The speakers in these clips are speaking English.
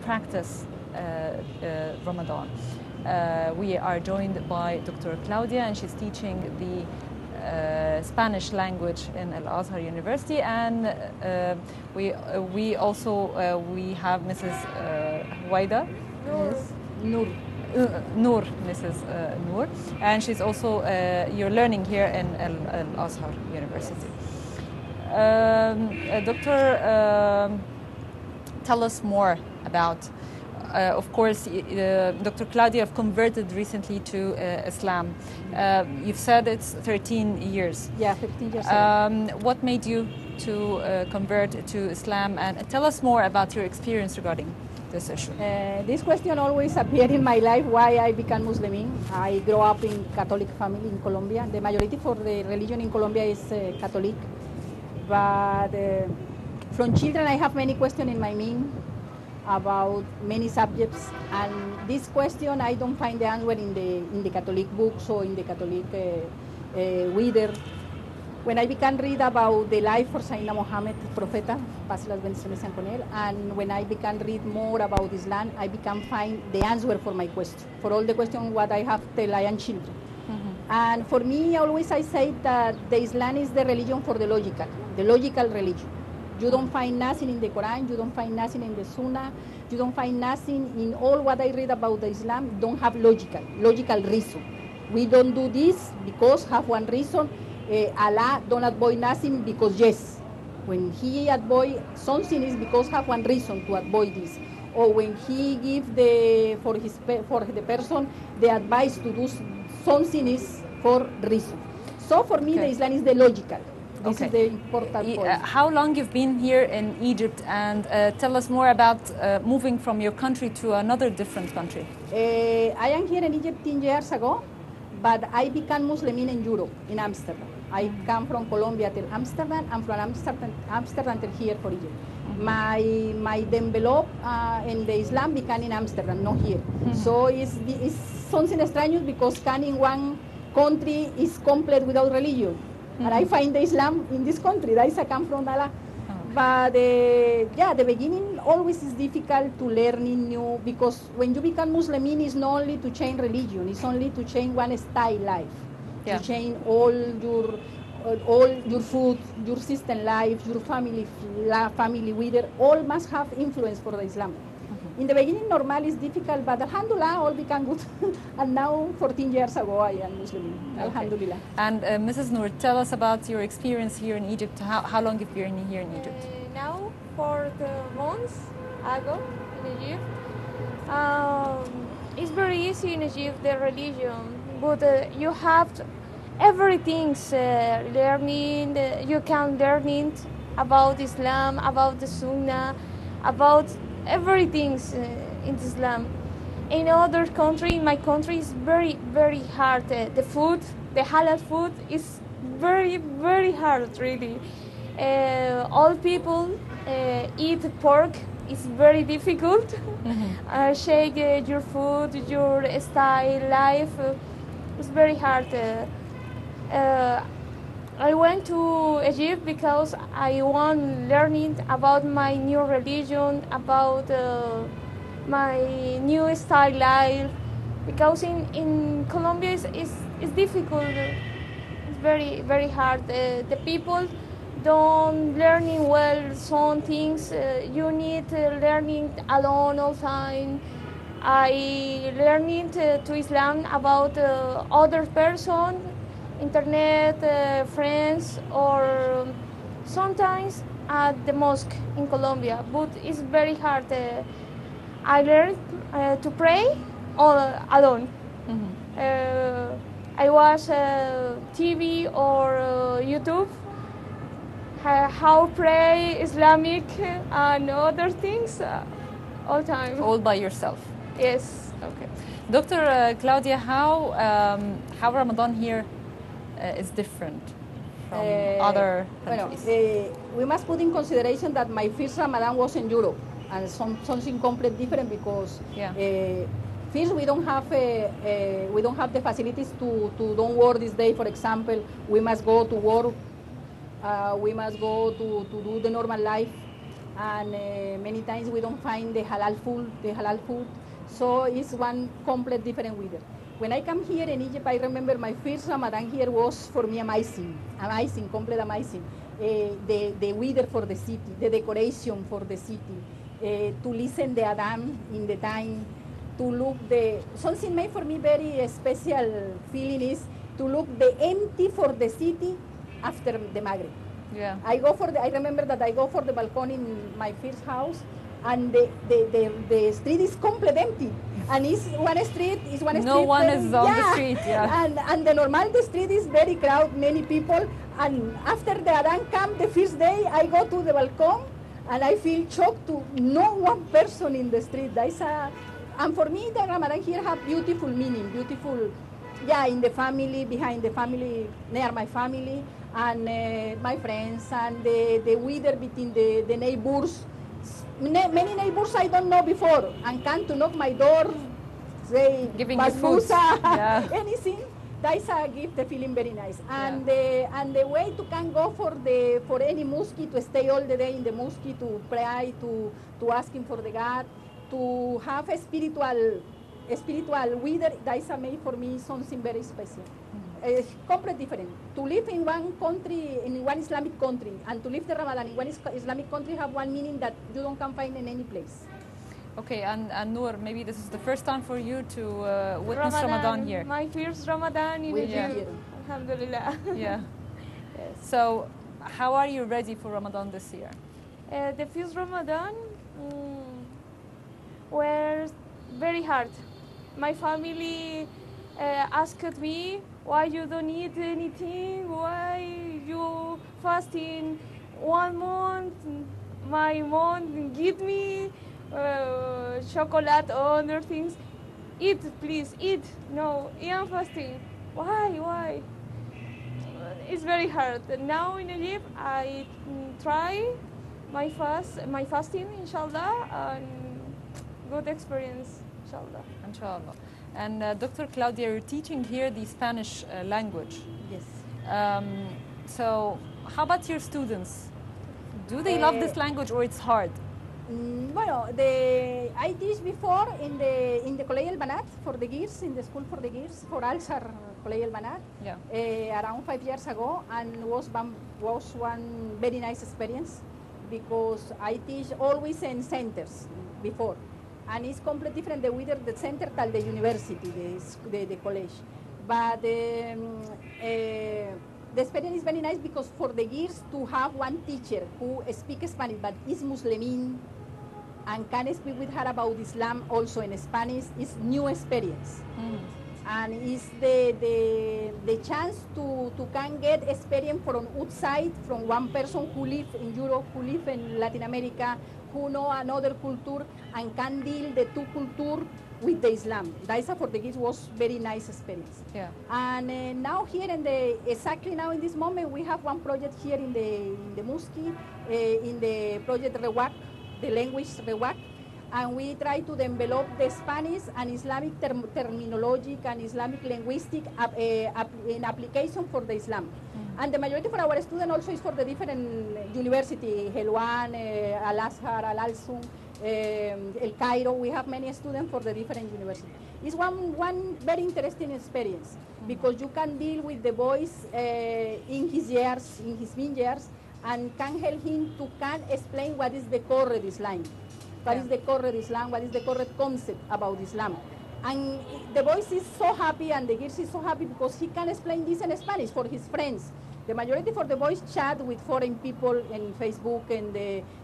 practice Ramadan. We are joined by Dr. Claudia, and she's teaching the Spanish language in Al Azhar University, and we also have Mrs. Huwaida. Noor, Mrs. Noor, and she's also you're learning here in Al Azhar University. Doctor, tell us more about. Of course, Dr. Claudia, have converted recently to Islam. You've said it's 13 years. Yeah, 15 years. What made you to convert to Islam? And tell us more about your experience regarding this issue. This question always appeared in my life, why I became Muslim. I grew up in Catholic family in Colombia. The majority for the religion in Colombia is Catholic. But from children, I have many questions in my mind about many subjects, and this question I don't find the answer in the Catholic books or in the Catholic reader. When I began read about the life of Sayyidina Muhammad, Profeta, paz las bendiciones sean con él, and when I began read more about Islam, I began find the answer for my question, for all the question what I have till I am children. Mm-hmm. And for me, always I say that the Islam is the religion for the logical religion. You don't find nothing in the Quran, you don't find nothing in the Sunnah, you don't find nothing in all what I read about the Islam, don't have logical reason. We don't do this because have one reason. Allah don't avoid nothing because yes. When he avoid something is because have one reason to avoid this. Or when he give for the person the advice to do something is for reason. So for me, the Islam is the logical. This is the important point. How long you've been here in Egypt, and tell us more about moving from your country to another different country. I am here in Egypt 10 years ago, but I became Muslim in Europe, in Amsterdam. I come from Colombia to Amsterdam, and from Amsterdam to here for Egypt. Mm-hmm. My develop in the Islam began in Amsterdam, not here. Mm-hmm. So it's something strange because can in one country is complete without religion. Mm-hmm. And I find the Islam in this country. That is I come from Allah. Oh. But the beginning always is difficult to learning new, because when you become Muslim, it's not only to change religion, it's only to change one style life. Yeah. To change all your food, your system life, your family leader, all must have influence for the Islam. In the beginning, normal is difficult, but alhamdulillah, all became good. And now, 14 years ago, I am Muslim. Okay. Alhamdulillah. And Mrs. Noor, tell us about your experience here in Egypt. How long have you been here in Egypt? Now, for the months ago in Egypt. It's very easy in Egypt, the religion, but you have everything learning. You can learn about Islam, about the Sunnah, about everything in Islam. In other country, in my country, is very, very hard. The food, the halal food, is very, very hard, really. All people eat pork. It's very difficult. Mm-hmm. Shake your food, your style, life. It's very hard. I went to Egypt because I want learning about my new religion, about my new style life. Because in Colombia it's difficult. It's very, very hard. The people don't learning well some things. You need learning alone all the time. I learning to Islam about other person, internet, friends, or sometimes at the mosque in Colombia, but it's very hard. I learned to pray all alone. Mm-hmm. I watch TV or YouTube, how pray Islamic and other things all time. All by yourself? Yes. Okay. Dr. Claudia, how Ramadan here is different from other countries? We must put in consideration that my first Ramadan was in Europe, and something completely different because first we don't have the facilities to don't work this day. For example, we must go to work, we must go to do the normal life, and many times we don't find the halal food. So it's one complete different weather. When I come here in Egypt, I remember my first Ramadan here was for me amazing, complete amazing. The weather for the city, the decoration for the city, to listen the Adhan in the time, to look something made for me very special feeling is to look the empty for the city after the Maghrib. Yeah. I remember that I go for the balcony in my first house, and the street is completely empty, and No one is on the street. Yeah. And the street is very crowded, many people, and after the Adhan come the first day, I go to the balcony and I feel shocked to no one person in the street. And for me, the Ramadan here have beautiful meaning, in the family, behind the family, near my family, and my friends, and the weather between the neighbors. Many neighbors I don't know before, and come to knock my door, say, giving you food, anything. That's a gift, the feeling very nice. And the way to can go for any mosque, to stay all the day in the mosque, to pray, to asking for the God, to have a spiritual weather, that's made for me something very special. It's completely different. To live in one country, in one Islamic country, and to live the Ramadan in one Islamic country have one meaning that you don't can find in any place. Okay, and Noor, maybe this is the first time for you to witness Ramadan here. My first Ramadan in Egypt. Alhamdulillah. Yeah. Yes. So, how are you ready for Ramadan this year? The first Ramadan were very hard. My family asked me, why you don't eat anything, why you fasting 1 month, my mom give me chocolate or other things. Eat, please, eat. No, I am fasting. Why? It's very hard. Now in Egypt, I try my fasting, inshallah, and good experience, inshallah. Inshallah. And Dr. Claudia, you're teaching here the Spanish language. Yes. So, how about your students? Do they love this language, or it's hard? Well, I teach before in the College El Banat for the gears, in the school for the gears, for Alsar College El Banat, around 5 years ago, and was one very nice experience, because I teach always in centers before, and it's completely different the weather the center than the university, the college. But the experience is very nice, because for the years to have one teacher who speaks Spanish but is Muslim and can speak with her about Islam also in Spanish is new experience. And it's the chance to can get experience from outside, from one person who live in Europe, who live in Latin America, who know another culture and can deal the two culture with the Islam. That for the kids was very nice experience. Yeah. And now here exactly now in this moment, we have one project here in the mosque, in the project Rewak, the language Rewak, and we try to develop the Spanish and Islamic terminology and Islamic linguistic in application for the Islam. And the majority for our students also is for the different university, Helwan, Al-Azhar, Al-Alsum, El Cairo. We have many students for the different universities. It's one very interesting experience, because you can deal with the boys in his main years, and can help him to can explain what is the correct Islam. What is the correct Islam? What is the correct concept about Islam? And the boys is so happy, and the girls is so happy, because he can explain this in Spanish for his friends. The majority for the boys chat with foreign people in Facebook and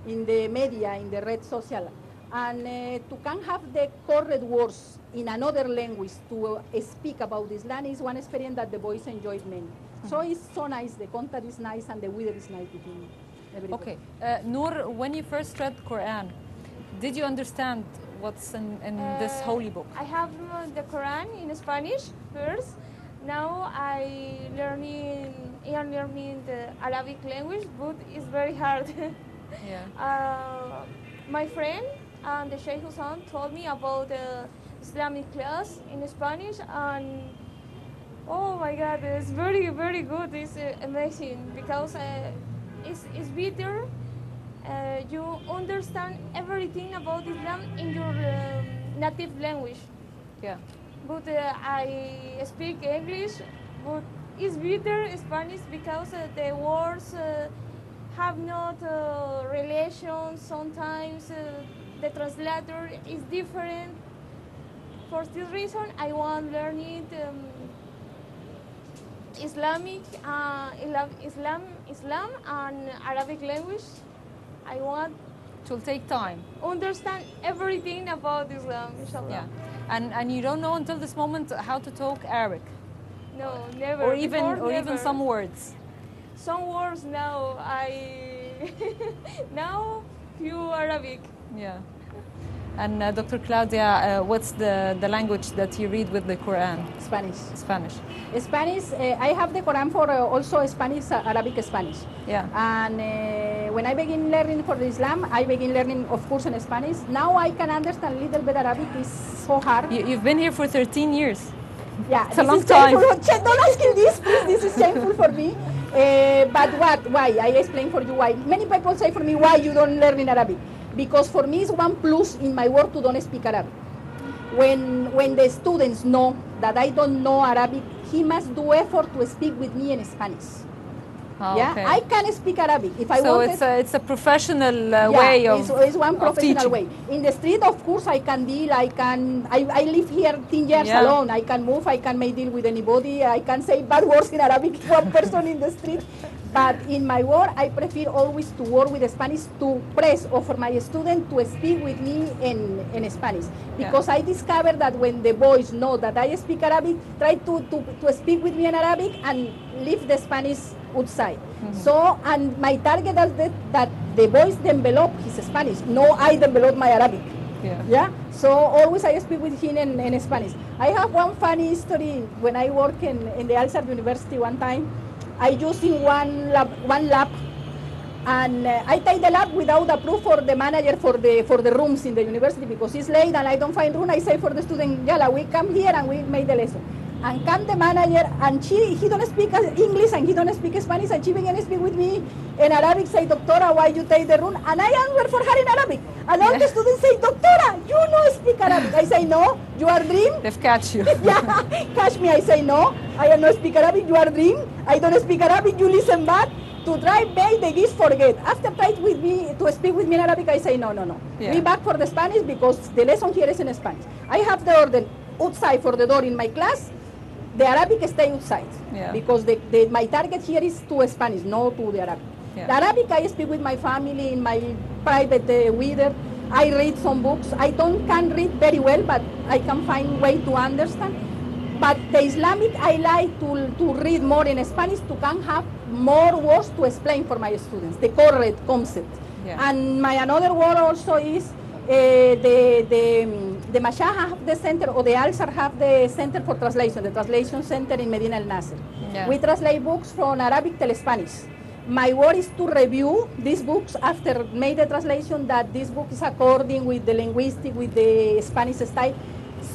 in the media, in the red social. And to can have the correct words in another language to speak about Islam is one experience that the boys enjoyed many. So it's so nice, the content is nice, and the weather is nice between everybody. Okay. Noor, when you first read Quran, did you understand what's in this holy book? I have the Quran in Spanish first. Now I am learning the Arabic language, but it's very hard. My friend and the Sheikh Hussein told me about the Islamic class in Spanish, and oh my God, it's very, very good. It's amazing, because it's better you understand everything about Islam in your native language. Yeah. But I speak English, but it's better Spanish because the words have not relation. Sometimes the translator is different. For this reason, I want learning Islam and Arabic language. I want It will take time. understand everything about Islam, inshallah. Yeah. And you don't know until this moment how to talk Arabic, No, never. or even Before, even never. some words. Some words now now few Arabic. Yeah. And Dr. Claudia, what's the language that you read with the Quran? Spanish. Spanish. Spanish, I have the Quran for also Spanish, Arabic Spanish. Yeah. And when I begin learning for Islam, I begin learning, of course, in Spanish. Now I can understand a little bit Arabic. It's so hard. You've been here for 13 years. Yeah, It's a long time. Don't ask me this, please. This is shameful for me. But what? Why? I explain for you why. Many people say for me, why you don't learn in Arabic? Because for me, it's one plus in my work to don't speak Arabic. When the students know that I don't know Arabic, he must do effort to speak with me in Spanish. Oh, Yeah, okay. I can speak Arabic if I So wanted. it's a professional way of it's one professional teaching. way. In the street, of course, I can deal. I live here 10 years Yeah. alone. I can move. I can make deal with anybody. I can say bad words in Arabic to one person in the street. But in my work, I prefer always to work with Spanish to press or for my student to speak with me in Spanish. Because I discovered that when the boys know that I speak Arabic, try to speak with me in Arabic and leave the Spanish outside. Mm-hmm. So, and my target is that the boys develop his Spanish. No, I develop my Arabic. Yeah. So always I speak with him in Spanish. I have one funny story. When I work in the Al-Azhar University one time, I using one lab, and I take the lab without approve for the manager for the rooms in the university because it's late and I don't find room. I say for the student, Yala, we come here and we make the lesson. And come the manager, and he don't speak English and he don't speak Spanish, and she began to speak with me in Arabic, say, Doctora, why you take the room? And I answer for her in Arabic. And all the students say, Doctora, you don't speak Arabic. I say, no, you are dream. They've catch you. Yeah, catch me. I say, no, I don't speak Arabic, you are dream. I don't speak Arabic, you listen back. To try make the kids forget. After try with me to speak with me in Arabic, I say, no. Yeah. We back for the Spanish because the lesson here is in Spanish. I have the order outside for the door in my class. The Arabic stay outside because my target here is to Spanish, not to the Arabic. Yeah. The Arabic I speak with my family in my private reader. I read some books. I can read very well, but I can find way to understand. But the Islamic I like to read more in Spanish to can have more words to explain for my students, the correct concept. Yeah. And my another word also is the Mashah have the center, or the Al-Azhar have the center for translation, the translation center in Medina El Nasser. Yeah. We translate books from Arabic to Spanish. My work is to review these books after made the translation that this book is according with the linguistic, with the Spanish style.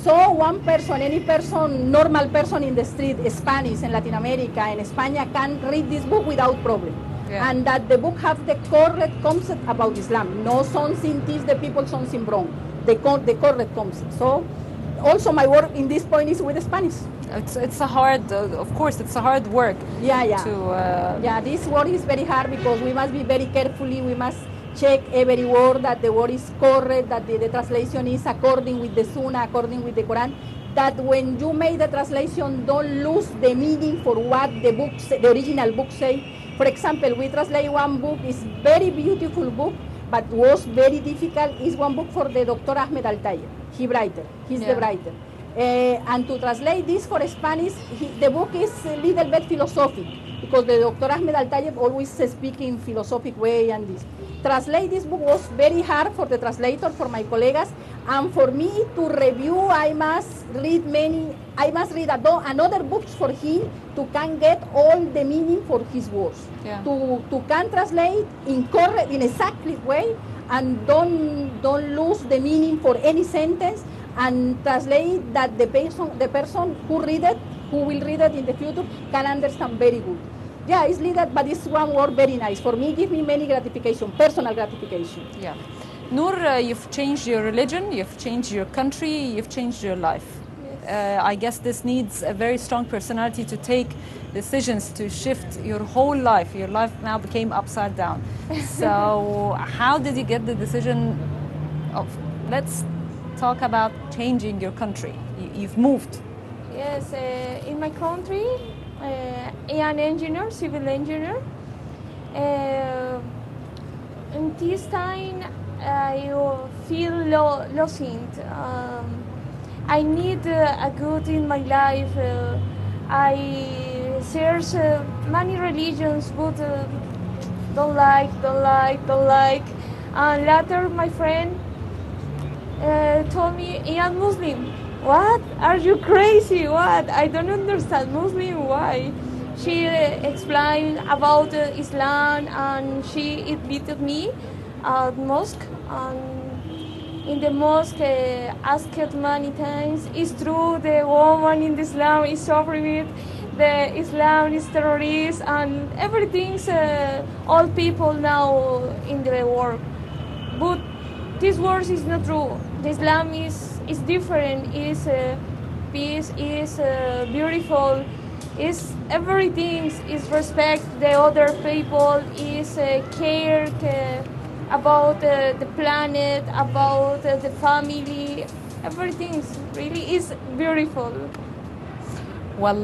So one person, any person, normal person in the street, Spanish in Latin America and España can read this book without problem. Yeah. And that the book have the correct concept about Islam. No something teach the people something wrong. The correct concept. So also my work in this point is with Spanish. It's a hard, of course, it's a hard work. Yeah. Yeah, this work is very hard because we must be very carefully. We must check every word that the word is correct, that the translation is according with the Sunnah, according with the Quran. That when you make the translation, don't lose the meaning for what the original book say. For example, we translate one book, it's very beautiful book, but was very difficult. Is one book for the Dr. Ahmed Al-Tayeb. He's the writer. And to translate this for Spanish, the book is a little bit philosophic because the Dr. Ahmed Al-Tayeb always speaks in philosophic way and this. Translate this book was very hard for the translator, for my colleagues, and for me to review, I must read another books for him to can get all the meaning for his words. Yeah. To can translate in exactly way and don't lose the meaning for any sentence, and translate that the person who will read it in the future can understand very good. Yeah, it's leader, but it's one word very nice. For me, give me many gratification, personal gratification. Yeah. Noor, you've changed your religion, you've changed your country, you've changed your life. Yes. I guess this needs a very strong personality to take decisions to shift your whole life. Your life now became upside down. So how did you get the decision of, let's talk about changing your country? You've moved. Yes, in my country, I'm an engineer, civil engineer. In this time, I feel lost. I need a good in my life. I search many religions, but don't like. And later, my friend told me, I'm Muslim. What? Are you crazy? What? I don't understand Muslim. Why? She explained about Islam, and she invited me at mosque. And in the mosque, asked many times, "Is true the woman in Islam is suffering? The Islam is terrorist, and everything's all people now in the world." But this word is not true. The Islam is different. Is peace. Is beautiful. Is everything. Is respect the other people. Is care about the planet. About the family. Everything really is beautiful. Well,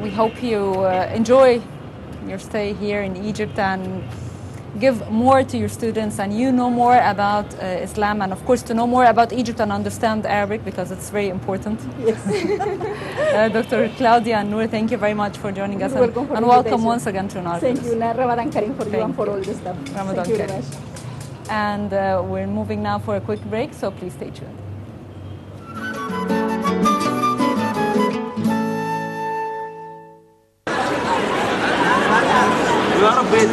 we hope you enjoy your stay here in Egypt and give more to your students, and you know more about Islam, and of course to know more about Egypt and understand Arabic, because it's very important. Yes. Dr. Claudia and Noor, thank you very much for joining us. You're welcome for and the welcome invitation. once again to Nile Cruise. Thank you. Ramadan Kareem for you Thank and for you. all the stuff. Ramadan Thank you very Kareem. much. And we're moving now for a quick break, so please stay tuned. You are a bit.